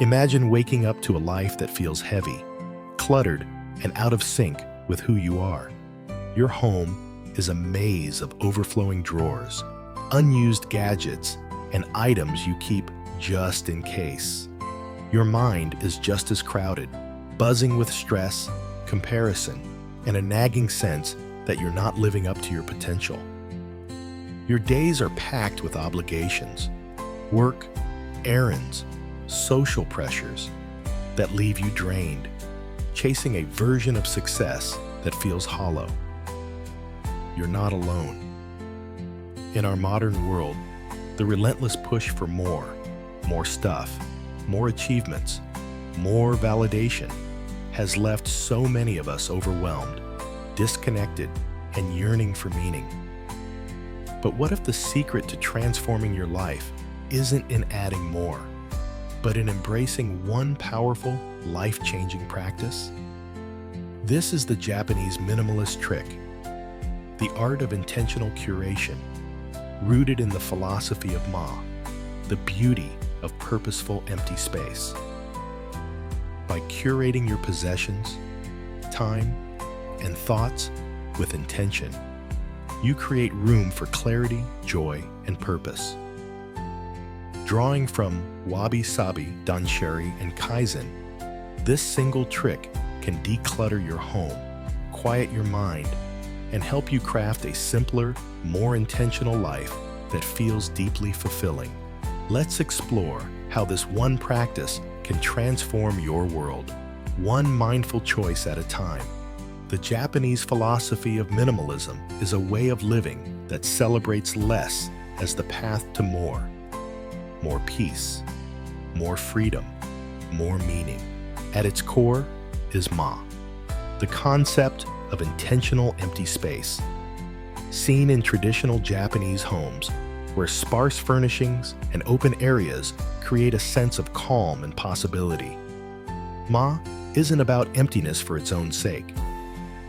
Imagine waking up to a life that feels heavy, cluttered, and out of sync with who you are. Your home is a maze of overflowing drawers, unused gadgets, and items you keep just in case. Your mind is just as crowded, buzzing with stress, comparison, and a nagging sense that you're not living up to your potential. Your days are packed with obligations, work, errands, social pressures that leave you drained, chasing a version of success that feels hollow. You're not alone. In our modern world, the relentless push for more stuff, more achievements, more validation has left so many of us overwhelmed, disconnected, and yearning for meaning. But what if the secret to transforming your life isn't in adding more, but in embracing one powerful, life-changing practice? This is the Japanese minimalist trick, the art of intentional curation, rooted in the philosophy of Ma, the beauty of purposeful empty space. By curating your possessions, time, and thoughts with intention, you create room for clarity, joy, and purpose. Drawing from Wabi-Sabi, Danshari, and Kaizen, this single trick can declutter your home, quiet your mind, and help you craft a simpler, more intentional life that feels deeply fulfilling. Let's explore how this one practice can transform your world, one mindful choice at a time. The Japanese philosophy of minimalism is a way of living that celebrates less as the path to more. More peace, more freedom, more meaning. At its core is Ma, the concept of intentional empty space, seen in traditional Japanese homes where sparse furnishings and open areas create a sense of calm and possibility. Ma isn't about emptiness for its own sake.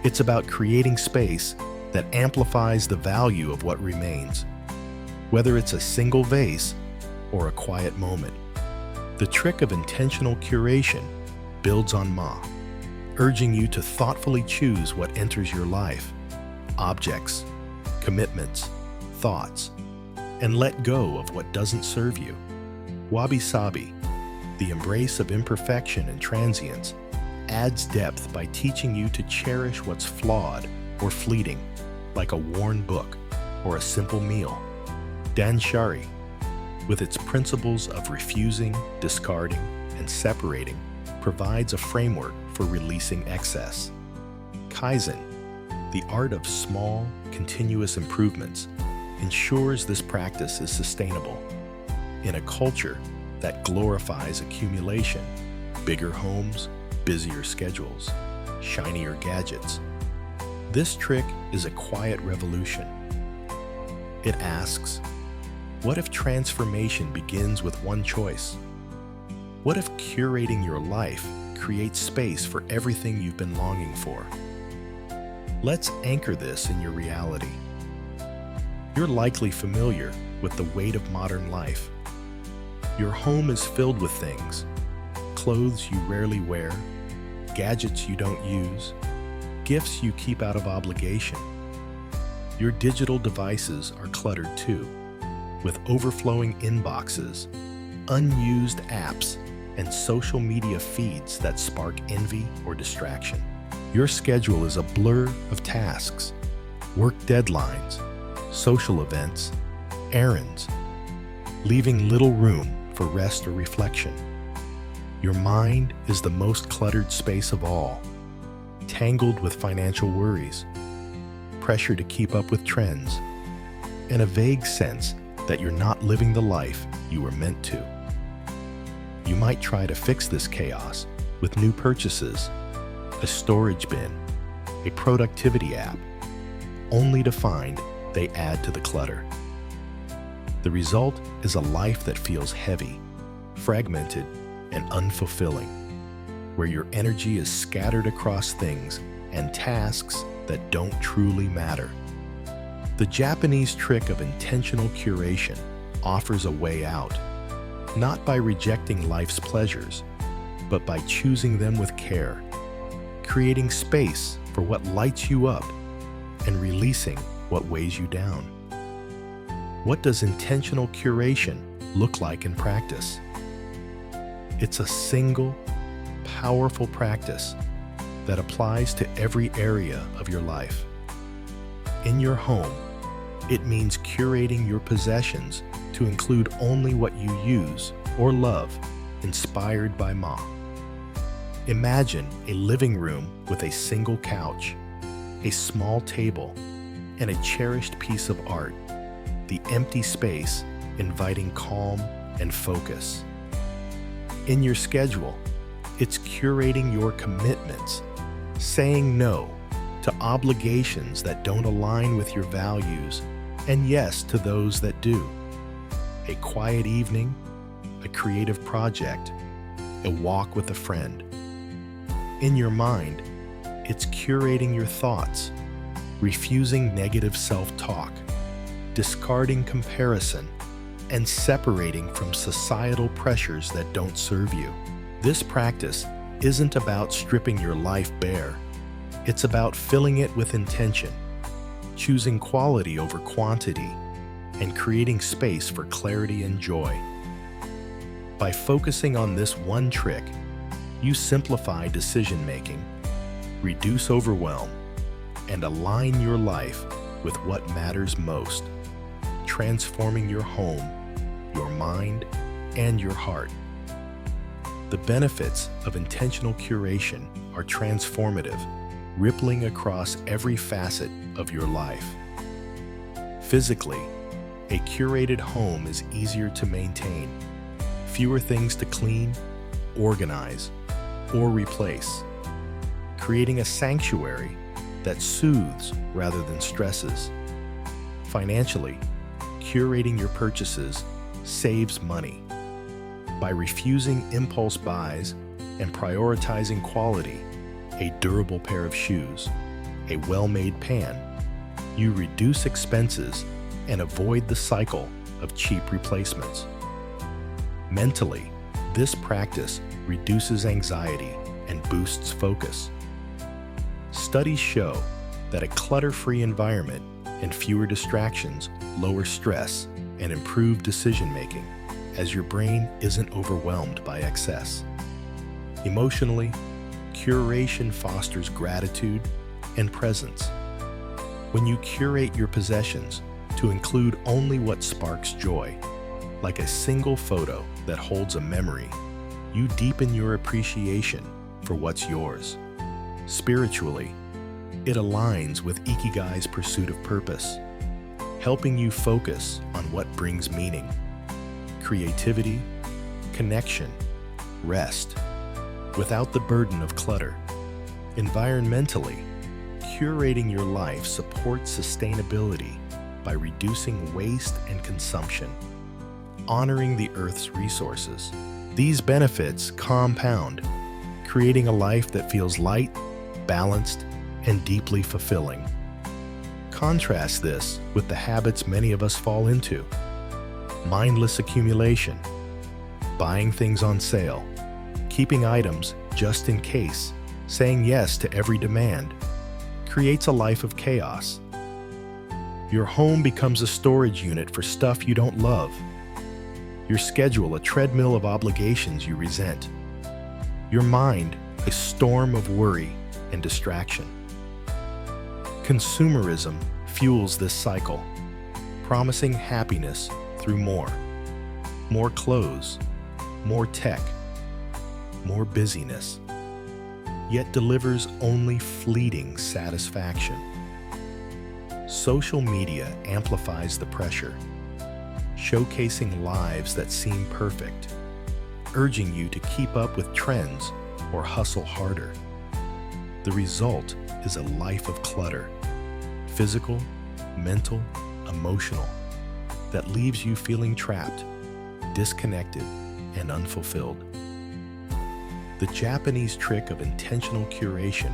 It's about creating space that amplifies the value of what remains, whether it's a single vase or a quiet moment. The trick of intentional curation builds on Ma, urging you to thoughtfully choose what enters your life, objects, commitments, thoughts, and let go of what doesn't serve you. Wabi-Sabi, the embrace of imperfection and transience, adds depth by teaching you to cherish what's flawed or fleeting, like a worn book or a simple meal. Danshari, with its principles of refusing, discarding, and separating, provides a framework for releasing excess. Kaizen, the art of small, continuous improvements, ensures this practice is sustainable. In a culture that glorifies accumulation, bigger homes, busier schedules, shinier gadgets, this trick is a quiet revolution. It asks, what if transformation begins with one choice? What if curating your life creates space for everything you've been longing for? Let's anchor this in your reality. You're likely familiar with the weight of modern life. Your home is filled with things, clothes you rarely wear, gadgets you don't use, gifts you keep out of obligation. Your digital devices are cluttered too, with overflowing inboxes, unused apps, and social media feeds that spark envy or distraction. Your schedule is a blur of tasks, work deadlines, social events, errands, leaving little room for rest or reflection. Your mind is the most cluttered space of all, tangled with financial worries, pressure to keep up with trends, and a vague sense that you're not living the life you were meant to. You might try to fix this chaos with new purchases, a storage bin, a productivity app, only to find they add to the clutter. The result is a life that feels heavy, fragmented, and unfulfilling, where your energy is scattered across things and tasks that don't truly matter. The Japanese trick of intentional curation offers a way out. not by rejecting life's pleasures, but by choosing them with care, creating space for what lights you up and releasing what weighs you down. What does intentional curation look like in practice? It's a single, powerful practice that applies to every area of your life. In your home, it means curating your possessions to include only what you use or love, inspired by Ma. Imagine a living room with a single couch, a small table, and a cherished piece of art, the empty space inviting calm and focus. In your schedule, it's curating your commitments, saying no to obligations that don't align with your values, and yes to those that do. A quiet evening, a creative project, a walk with a friend. In your mind, it's curating your thoughts, refusing negative self-talk, discarding comparison, and separating from societal pressures that don't serve you. This practice isn't about stripping your life bare. It's about filling it with intention, choosing quality over quantity, and creating space for clarity and joy. By focusing on this one trick, you simplify decision-making, reduce overwhelm, and align your life with what matters most, transforming your home, your mind, and your heart. The benefits of intentional curation are transformative, rippling across every facet of your life. Physically, a curated home is easier to maintain, fewer things to clean, organize, or replace, creating a sanctuary that soothes rather than stresses. Financially, curating your purchases saves money. By refusing impulse buys and prioritizing quality, a durable pair of shoes, a well-made pan, you reduce expenses and avoid the cycle of cheap replacements. Mentally, this practice reduces anxiety and boosts focus. Studies show that a clutter-free environment and fewer distractions lower stress and improve decision-making, as your brain isn't overwhelmed by excess. Emotionally, curation fosters gratitude and presence. When you curate your possessions to include only what sparks joy, like a single photo that holds a memory, you deepen your appreciation for what's yours. Spiritually, it aligns with Ikigai's pursuit of purpose, helping you focus on what brings meaning, creativity, connection, rest, without the burden of clutter. Environmentally, curating your life supports sustainability by reducing waste and consumption, honoring the Earth's resources. These benefits compound, creating a life that feels light, balanced, and deeply fulfilling. Contrast this with the habits many of us fall into: mindless accumulation, buying things on sale, keeping items just in case, saying yes to every demand, creates a life of chaos. Your home becomes a storage unit for stuff you don't love. Your schedule a treadmill of obligations you resent. Your mind a storm of worry and distraction. Consumerism fuels this cycle, promising happiness through more clothes, more tech, more busyness, yet delivers only fleeting satisfaction. Social media amplifies the pressure, showcasing lives that seem perfect, urging you to keep up with trends or hustle harder. The result is a life of clutter, physical, mental, emotional, that leaves you feeling trapped, disconnected, and unfulfilled. The Japanese trick of intentional curation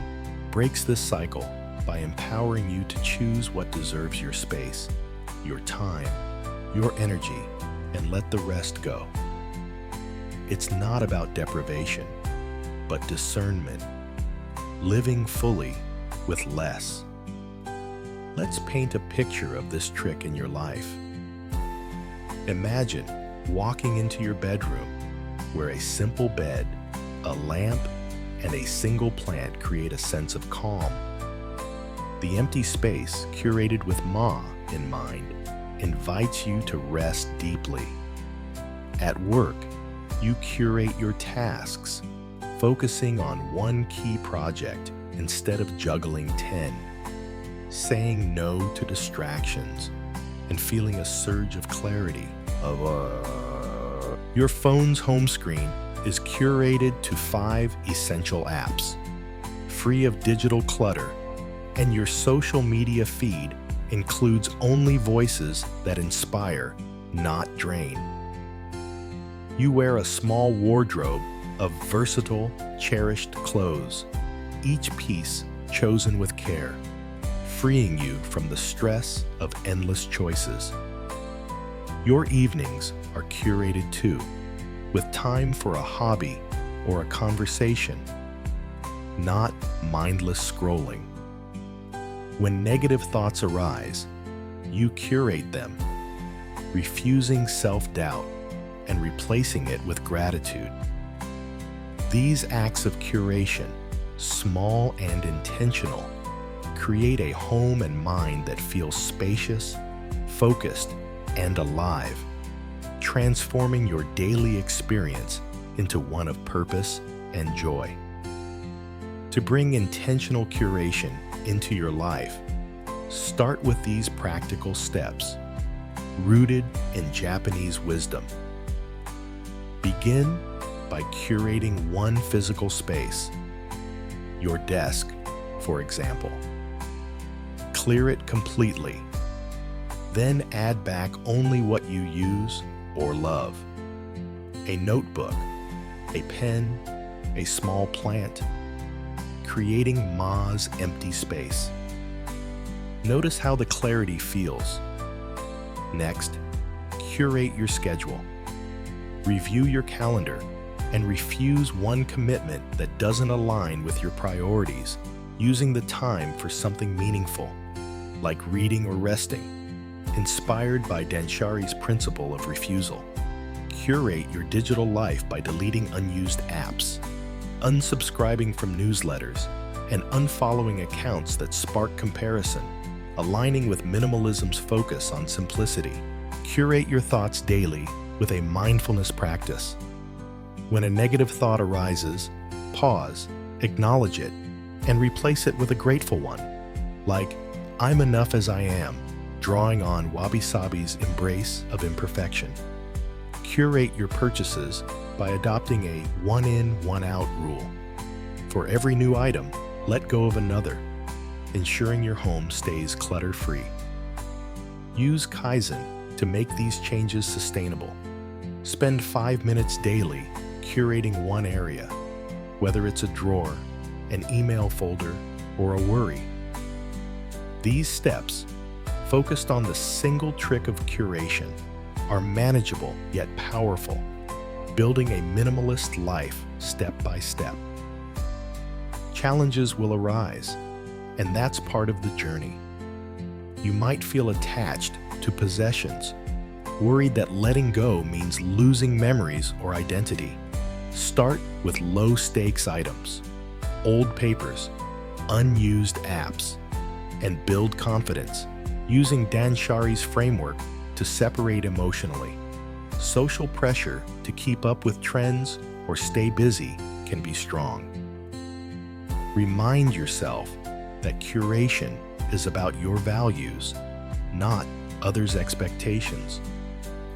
breaks this cycle by empowering you to choose what deserves your space, your time, your energy, and let the rest go. It's not about deprivation, but discernment, living fully with less. Let's paint a picture of this trick in your life. Imagine walking into your bedroom where a simple bed, a lamp, and a single plant create a sense of calm. The empty space, curated with Ma in mind, invites you to rest deeply. At work, you curate your tasks, focusing on one key project instead of juggling 10, saying no to distractions, and feeling a surge of clarity. Your phone's home screen is curated to 5 essential apps, free of digital clutter, and your social media feed includes only voices that inspire, not drain. You wear a small wardrobe of versatile, cherished clothes, each piece chosen with care, freeing you from the stress of endless choices. Your evenings are curated too, with time for a hobby or a conversation, not mindless scrolling. When negative thoughts arise, you curate them, refusing self-doubt and replacing it with gratitude. These acts of curation, small and intentional, create a home and mind that feels spacious, focused, and alive, transforming your daily experience into one of purpose and joy. To bring intentional curation into your life, start with these practical steps, rooted in Japanese wisdom. Begin by curating one physical space, your desk, for example. Clear it completely. Then add back only what you use or love. A notebook, a pen, a small plant, creating Ma's empty space. Notice how the clarity feels. Next, curate your schedule. Review your calendar and refuse one commitment that doesn't align with your priorities, using the time for something meaningful, like reading or resting. Inspired by Danshari's principle of refusal, curate your digital life by deleting unused apps, unsubscribing from newsletters, and unfollowing accounts that spark comparison, aligning with minimalism's focus on simplicity. Curate your thoughts daily with a mindfulness practice. When a negative thought arises, pause, acknowledge it, and replace it with a grateful one, like, "I'm enough as I am," drawing on Wabi-Sabi's embrace of imperfection. Curate your purchases by adopting a one-in, one-out rule. For every new item, let go of another, ensuring your home stays clutter-free. Use Kaizen to make these changes sustainable. Spend 5 minutes daily curating one area, whether it's a drawer, an email folder, or a worry. These steps, focused on the single trick of curation, are manageable yet powerful, building a minimalist life step by step. Challenges will arise, and that's part of the journey. You might feel attached to possessions, worried that letting go means losing memories or identity. Start with low-stakes items, old papers, unused apps, and build confidence using Danshari's framework to separate emotionally. Social pressure to keep up with trends or stay busy can be strong. Remind yourself that curation is about your values, not others' expectations,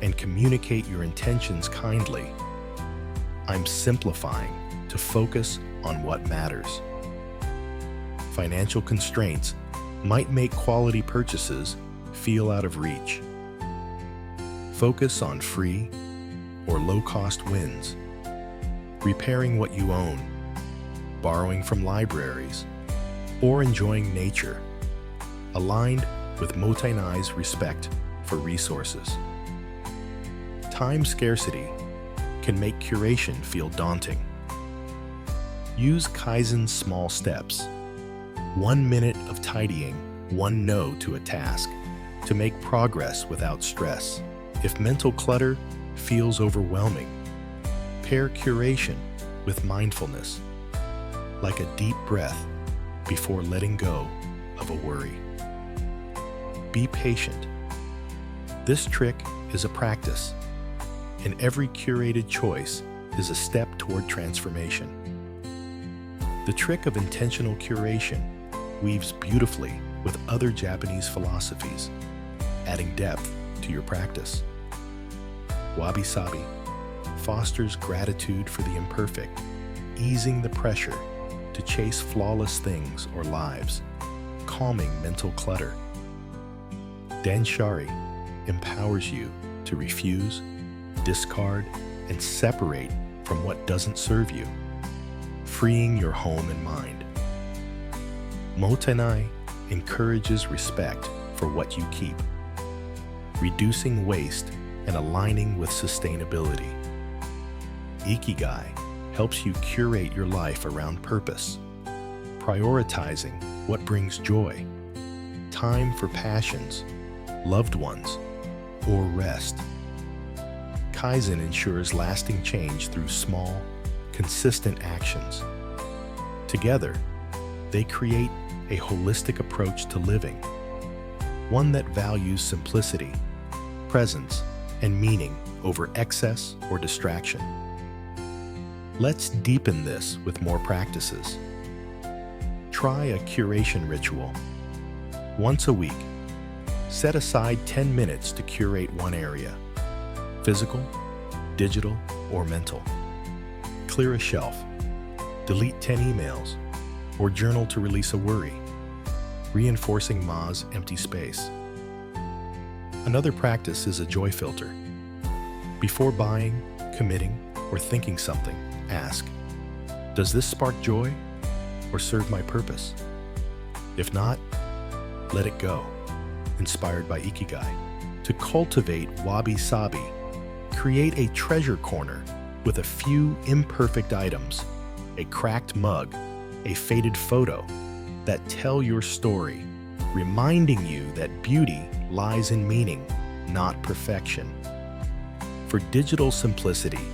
and communicate your intentions kindly. I'm simplifying to focus on what matters. Financial constraints might make quality purchases feel out of reach. Focus on free or low-cost wins, repairing what you own, borrowing from libraries, or enjoying nature, aligned with Motainai's respect for resources. Time scarcity can make curation feel daunting. Use Kaizen's small steps. 1 minute of tidying, 1 no to a task, to make progress without stress. If mental clutter feels overwhelming, pair curation with mindfulness, like a deep breath before letting go of a worry. Be patient. This trick is a practice, and every curated choice is a step toward transformation. The trick of intentional curation weaves beautifully with other Japanese philosophies, adding depth to your practice. Wabi-Sabi fosters gratitude for the imperfect, easing the pressure to chase flawless things or lives, calming mental clutter. Danshari empowers you to refuse, discard, and separate from what doesn't serve you, freeing your home and mind. Motenai encourages respect for what you keep, reducing waste and aligning with sustainability. Ikigai helps you curate your life around purpose, prioritizing what brings joy, time for passions, loved ones, or rest. Kaizen ensures lasting change through small, consistent actions. Together, they create a holistic approach to living, one that values simplicity, presence, and meaning over excess or distraction. Let's deepen this with more practices. Try a curation ritual. Once a week, set aside 10 minutes to curate one area: physical, digital, or mental. Clear a shelf, delete 10 emails, or journal to release a worry, reinforcing Ma's empty space. Another practice is a joy filter. Before buying, committing, or thinking something, ask, does this spark joy or serve my purpose? If not, let it go. Inspired by Ikigai. To cultivate Wabi-Sabi, create a treasure corner with a few imperfect items, a cracked mug, a faded photo that tell your story, reminding you that beauty lies in meaning, not perfection. For digital simplicity,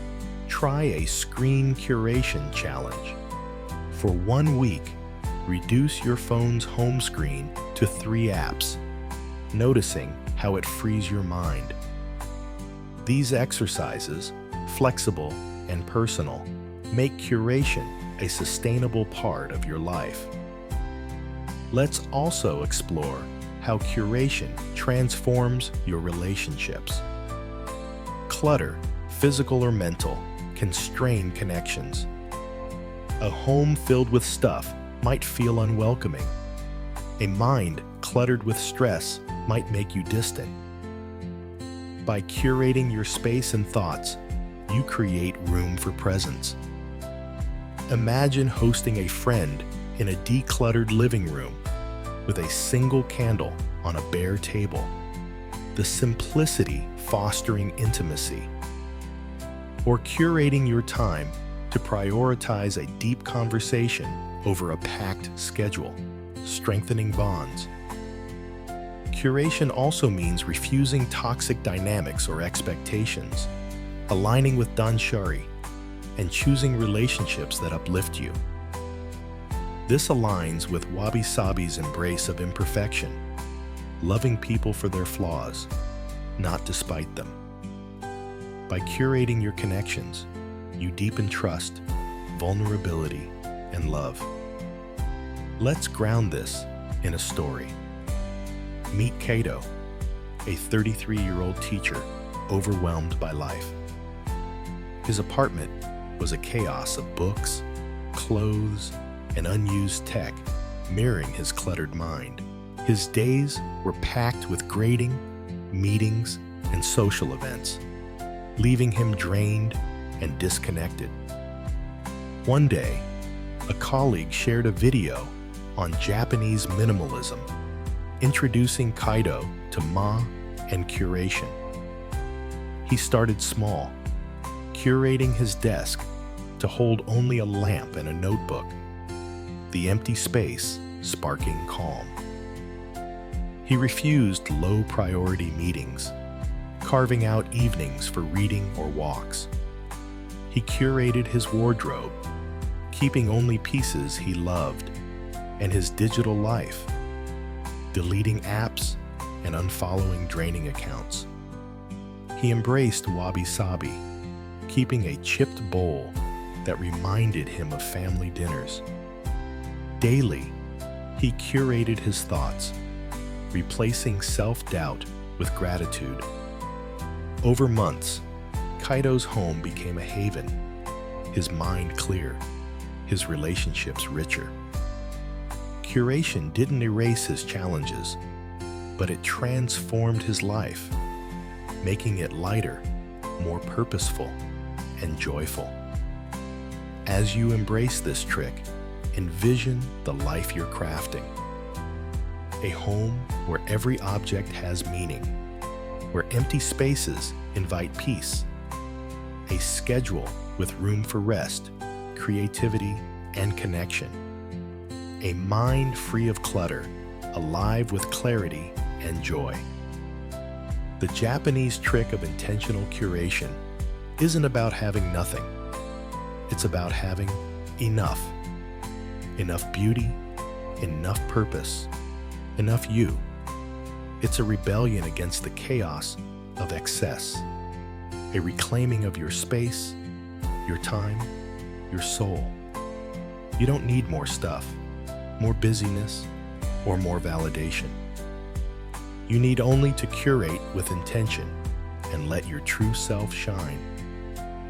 try a screen curation challenge. For 1 week, reduce your phone's home screen to 3 apps, noticing how it frees your mind. These exercises, flexible and personal, make curation a sustainable part of your life. Let's also explore how curation transforms your relationships. Clutter, physical or mental, can strain connections. A home filled with stuff might feel unwelcoming. A mind cluttered with stress might make you distant. By curating your space and thoughts, you create room for presence. Imagine hosting a friend in a decluttered living room with a single candle on a bare table, the simplicity fostering intimacy. Or curating your time to prioritize a deep conversation over a packed schedule, strengthening bonds. Curation also means refusing toxic dynamics or expectations, aligning with Danshari, and choosing relationships that uplift you. This aligns with Wabi-Sabi's embrace of imperfection, loving people for their flaws, not despite them. By curating your connections, you deepen trust, vulnerability, and love. Let's ground this in a story. Meet Kato, a 33-year-old teacher overwhelmed by life. His apartment was a chaos of books, clothes, and unused tech, mirroring his cluttered mind. His days were packed with grading, meetings, and social events, leaving him drained and disconnected. One day, a colleague shared a video on Japanese minimalism, introducing Kaido to Ma and curation. He started small, curating his desk to hold only a lamp and a notebook, the empty space sparking calm. He refused low-priority meetings, carving out evenings for reading or walks. He curated his wardrobe, keeping only pieces he loved, and his digital life, deleting apps and unfollowing draining accounts. He embraced Wabi-Sabi, keeping a chipped bowl that reminded him of family dinners. Daily, he curated his thoughts, replacing self-doubt with gratitude. Over months, Kaido's home became a haven, his mind clear, his relationships richer. Curation didn't erase his challenges, but it transformed his life, making it lighter, more purposeful, and joyful. As you embrace this trick, envision the life you're crafting. A home where every object has meaning, where empty spaces invite peace. A schedule with room for rest, creativity, and connection. A mind free of clutter, alive with clarity and joy. The Japanese trick of intentional curation isn't about having nothing. It's about having enough. Enough beauty, enough purpose, enough you. It's a rebellion against the chaos of excess, a reclaiming of your space, your time, your soul. You don't need more stuff, more busyness, or more validation. You need only to curate with intention and let your true self shine.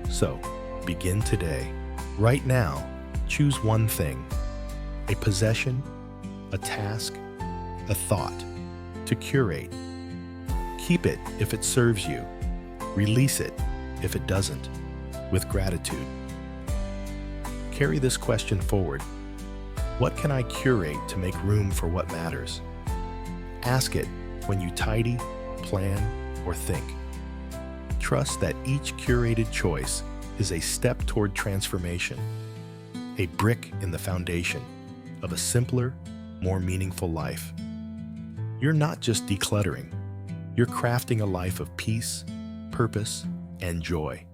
So, begin today. Right now, choose one thing, a possession, a task, a thought, to curate. Keep it if it serves you. Release it if it doesn't, with gratitude. Carry this question forward. What can I curate to make room for what matters? Ask it when you tidy, plan, or think. Trust that each curated choice is a step toward transformation, a brick in the foundation of a simpler, more meaningful life. You're not just decluttering, you're crafting a life of peace, purpose, and joy.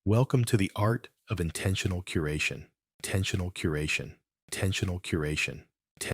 Welcome to the art of intentional curation. Intentional curation. Intentional curation.